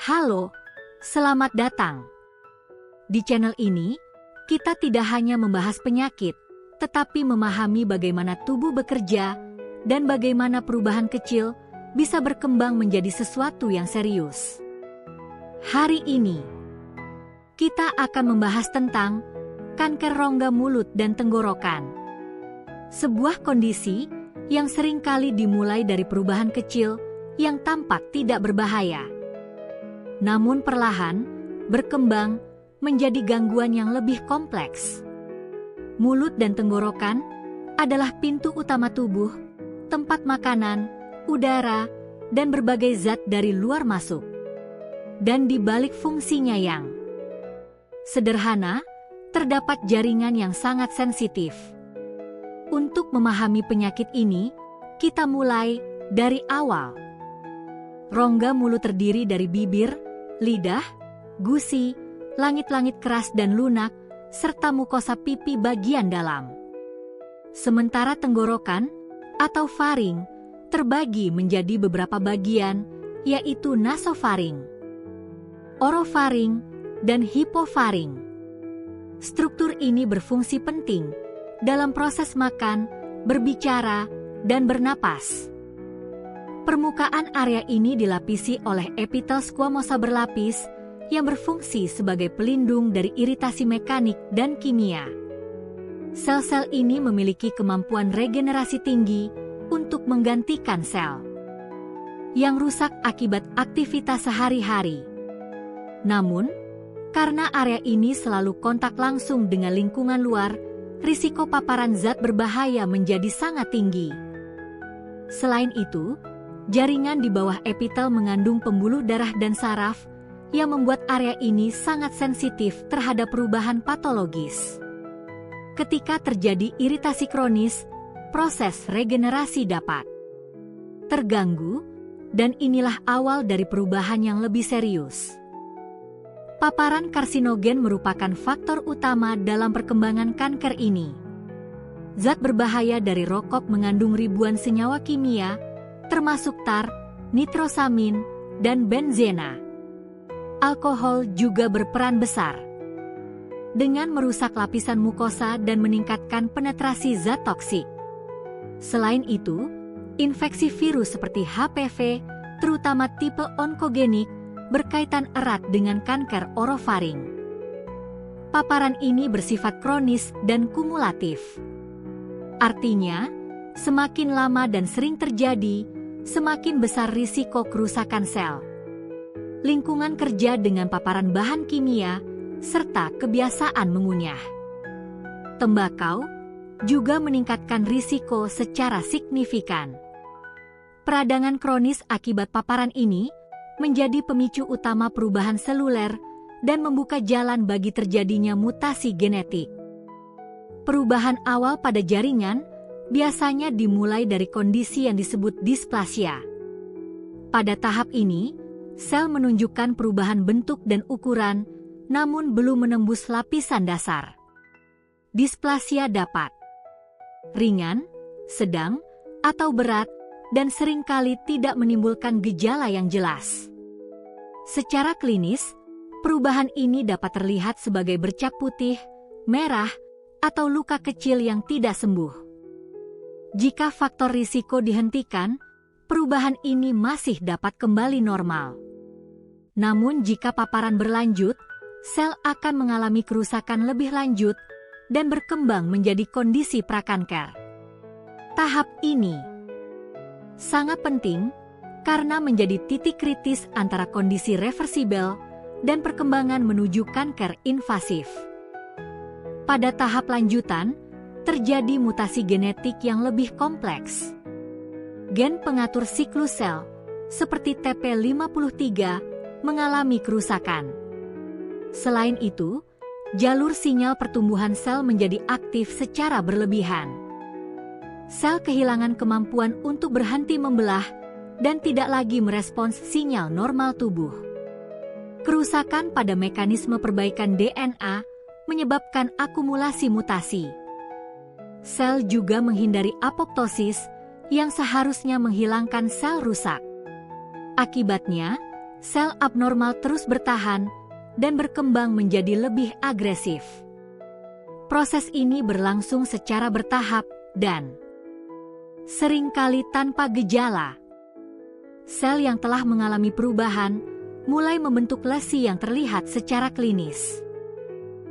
Halo, selamat datang. Di channel ini, kita tidak hanya membahas penyakit, tetapi memahami bagaimana tubuh bekerja dan bagaimana perubahan kecil bisa berkembang menjadi sesuatu yang serius. Hari ini, kita akan membahas tentang kanker rongga mulut dan tenggorokan. Sebuah kondisi yang seringkali dimulai dari perubahan kecil yang tampak tidak berbahaya, namun perlahan berkembang menjadi gangguan yang lebih kompleks. Mulut dan tenggorokan adalah pintu utama tubuh, tempat makanan, udara, dan berbagai zat dari luar masuk. Dan di balik fungsinya yang sederhana, terdapat jaringan yang sangat sensitif. Untuk memahami penyakit ini, kita mulai dari awal. Rongga mulut terdiri dari bibir, lidah, gusi, langit-langit keras dan lunak, serta mukosa pipi bagian dalam. Sementara tenggorokan atau faring terbagi menjadi beberapa bagian, yaitu nasofaring, orofaring, dan hipofaring. Struktur ini berfungsi penting dalam proses makan, berbicara, dan bernapas. Permukaan area ini dilapisi oleh epitel squamosa berlapis yang berfungsi sebagai pelindung dari iritasi mekanik dan kimia. Sel-sel ini memiliki kemampuan regenerasi tinggi untuk menggantikan sel yang rusak akibat aktivitas sehari-hari. Namun, karena area ini selalu kontak langsung dengan lingkungan luar, risiko paparan zat berbahaya menjadi sangat tinggi. Selain itu, jaringan di bawah epitel mengandung pembuluh darah dan saraf yang membuat area ini sangat sensitif terhadap perubahan patologis. Ketika terjadi iritasi kronis, proses regenerasi dapat terganggu, dan inilah awal dari perubahan yang lebih serius. Paparan karsinogen merupakan faktor utama dalam perkembangan kanker ini. Zat berbahaya dari rokok mengandung ribuan senyawa kimia, termasuk tar, nitrosamin, dan benzena. Alkohol juga berperan besar dengan merusak lapisan mukosa dan meningkatkan penetrasi zat toksik. Selain itu, infeksi virus seperti HPV, terutama tipe onkogenik, berkaitan erat dengan kanker orofaring. Paparan ini bersifat kronis dan kumulatif. Artinya, semakin lama dan sering terjadi, semakin besar risiko kerusakan sel. Lingkungan kerja dengan paparan bahan kimia, serta kebiasaan mengunyah tembakau juga meningkatkan risiko secara signifikan. Peradangan kronis akibat paparan ini menjadi pemicu utama perubahan seluler dan membuka jalan bagi terjadinya mutasi genetik. Perubahan awal pada jaringan biasanya dimulai dari kondisi yang disebut displasia. Pada tahap ini, sel menunjukkan perubahan bentuk dan ukuran, namun belum menembus lapisan dasar. Displasia dapat ringan, sedang, atau berat, dan seringkali tidak menimbulkan gejala yang jelas. Secara klinis, perubahan ini dapat terlihat sebagai bercak putih, merah, atau luka kecil yang tidak sembuh. Jika faktor risiko dihentikan, perubahan ini masih dapat kembali normal. Namun jika paparan berlanjut, sel akan mengalami kerusakan lebih lanjut dan berkembang menjadi kondisi prakanker. Tahap ini sangat penting karena menjadi titik kritis antara kondisi reversibel dan perkembangan menuju kanker invasif. Pada tahap lanjutan, terjadi mutasi genetik yang lebih kompleks. Gen pengatur siklus sel, seperti TP53, mengalami kerusakan. Selain itu, jalur sinyal pertumbuhan sel menjadi aktif secara berlebihan. Sel kehilangan kemampuan untuk berhenti membelah dan tidak lagi merespons sinyal normal tubuh. Kerusakan pada mekanisme perbaikan DNA menyebabkan akumulasi mutasi. Sel juga menghindari apoptosis yang seharusnya menghilangkan sel rusak. Akibatnya, Sel abnormal terus bertahan dan berkembang menjadi lebih agresif. Proses ini berlangsung secara bertahap dan seringkali tanpa gejala. Sel yang telah mengalami perubahan mulai membentuk lesi yang terlihat secara klinis.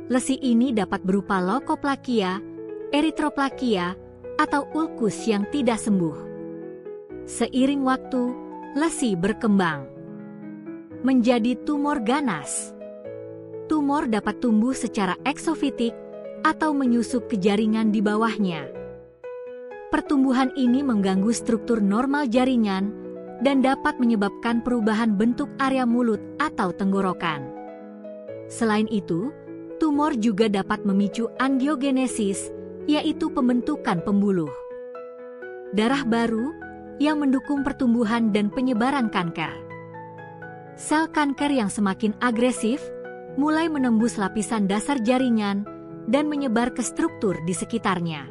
Lesi ini dapat berupa leukoplakia, eritroplakia, atau ulkus yang tidak sembuh. Seiring waktu, lesi berkembang menjadi tumor ganas. Tumor dapat tumbuh secara eksofitik atau menyusup ke jaringan di bawahnya. Pertumbuhan ini mengganggu struktur normal jaringan dan dapat menyebabkan perubahan bentuk area mulut atau tenggorokan. Selain itu, tumor juga dapat memicu angiogenesis, yaitu pembentukan pembuluh darah baru yang mendukung pertumbuhan dan penyebaran kanker. Sel kanker yang semakin agresif mulai menembus lapisan dasar jaringan dan menyebar ke struktur di sekitarnya,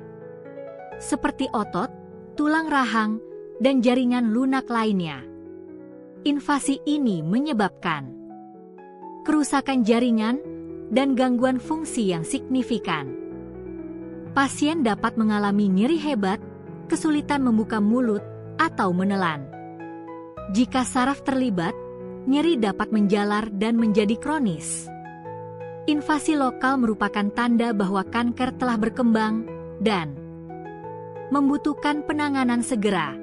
seperti otot, tulang rahang, dan jaringan lunak lainnya. Invasi ini menyebabkan kerusakan jaringan dan gangguan fungsi yang signifikan. Pasien dapat mengalami nyeri hebat, kesulitan membuka mulut, atau menelan. Jika saraf terlibat, nyeri dapat menjalar dan menjadi kronis. Invasi lokal merupakan tanda bahwa kanker telah berkembang dan membutuhkan penanganan segera.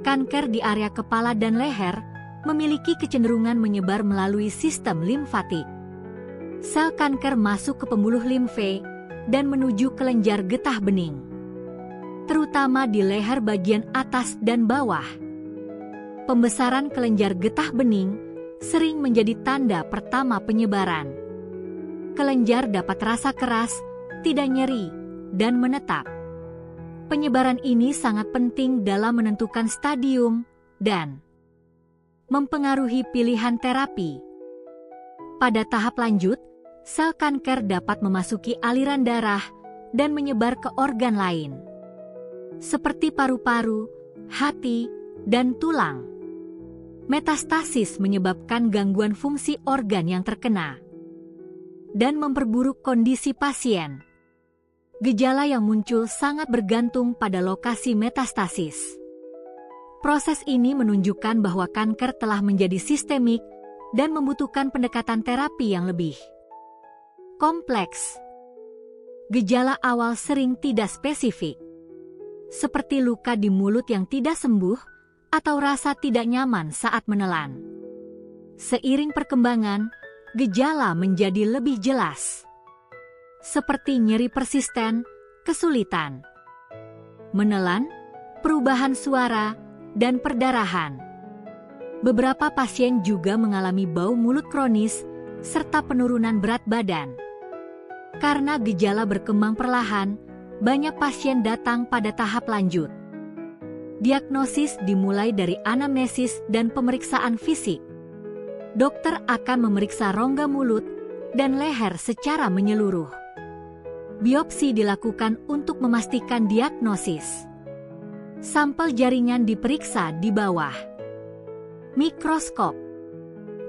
Kanker di area kepala dan leher memiliki kecenderungan menyebar melalui sistem limfatik. Sel kanker masuk ke pembuluh limfe dan menuju kelenjar getah bening, terutama di leher bagian atas dan bawah. Pembesaran kelenjar getah bening sering menjadi tanda pertama penyebaran. Kelenjar dapat terasa keras, tidak nyeri, dan menetap. Penyebaran ini sangat penting dalam menentukan stadium dan mempengaruhi pilihan terapi. Pada tahap lanjut, sel kanker dapat memasuki aliran darah dan menyebar ke organ lain, seperti paru-paru, hati, dan tulang. Metastasis menyebabkan gangguan fungsi organ yang terkena dan memperburuk kondisi pasien. Gejala yang muncul sangat bergantung pada lokasi metastasis. Proses ini menunjukkan bahwa kanker telah menjadi sistemik dan membutuhkan pendekatan terapi yang lebih kompleks. Gejala awal sering tidak spesifik, seperti luka di mulut yang tidak sembuh atau rasa tidak nyaman saat menelan. Seiring perkembangan, gejala menjadi lebih jelas, seperti nyeri persisten, kesulitan menelan, perubahan suara, dan perdarahan. Beberapa pasien juga mengalami bau mulut kronis serta penurunan berat badan. Karena gejala berkembang perlahan, banyak pasien datang pada tahap lanjut. Diagnosis dimulai dari anamnesis dan pemeriksaan fisik. Dokter akan memeriksa rongga mulut dan leher secara menyeluruh. Biopsi dilakukan untuk memastikan diagnosis. Sampel jaringan diperiksa di bawah mikroskop.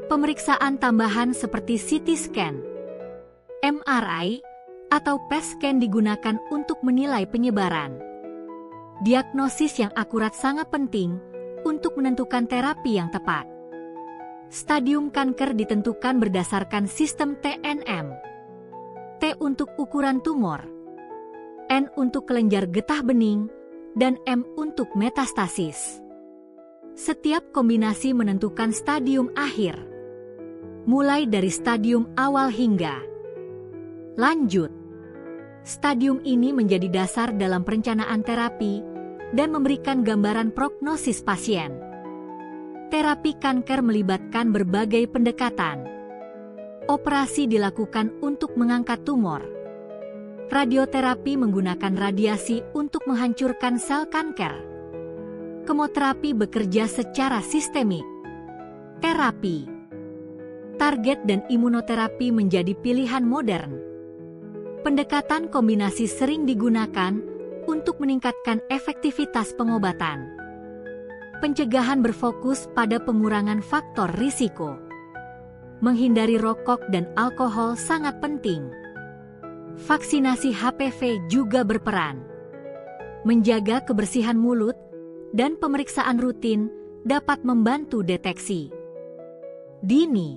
Pemeriksaan tambahan seperti CT scan, MRI, atau PET scan digunakan untuk menilai penyebaran. Diagnosis yang akurat sangat penting untuk menentukan terapi yang tepat. Stadium kanker ditentukan berdasarkan sistem TNM. T untuk ukuran tumor, N untuk kelenjar getah bening, dan M untuk metastasis. Setiap kombinasi menentukan stadium akhir, mulai dari stadium awal hingga lanjut. Stadium ini menjadi dasar dalam perencanaan terapi dan memberikan gambaran prognosis pasien. Terapi kanker melibatkan berbagai pendekatan. Operasi dilakukan untuk mengangkat tumor. Radioterapi menggunakan radiasi untuk menghancurkan sel kanker. Kemoterapi bekerja secara sistemik. Terapi target dan imunoterapi menjadi pilihan modern. Pendekatan kombinasi sering digunakan untuk meningkatkan efektivitas pengobatan. pencegahan berfokus pada pengurangan faktor risiko. Menghindari rokok dan alkohol sangat penting. Vaksinasi HPV juga berperan. Menjaga kebersihan mulut dan pemeriksaan rutin dapat membantu deteksi dini.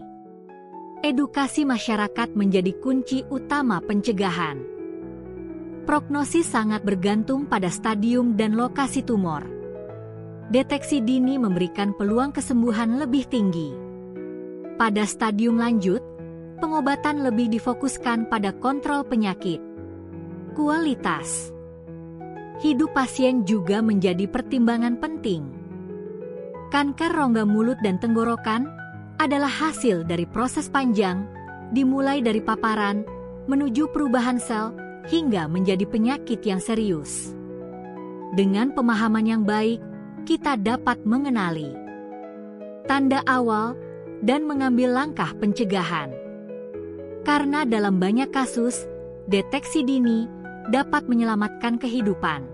Edukasi masyarakat menjadi kunci utama pencegahan. Prognosis sangat bergantung pada stadium dan lokasi tumor. Deteksi dini memberikan peluang kesembuhan lebih tinggi. Pada stadium lanjut, pengobatan lebih difokuskan pada kontrol penyakit. Kualitas hidup pasien juga menjadi pertimbangan penting. Kanker rongga mulut dan tenggorokan adalah hasil dari proses panjang, dimulai dari paparan, menuju perubahan sel, hingga menjadi penyakit yang serius. Dengan pemahaman yang baik, kita dapat mengenali tanda awal dan mengambil langkah pencegahan. Karena dalam banyak kasus, deteksi dini dapat menyelamatkan kehidupan.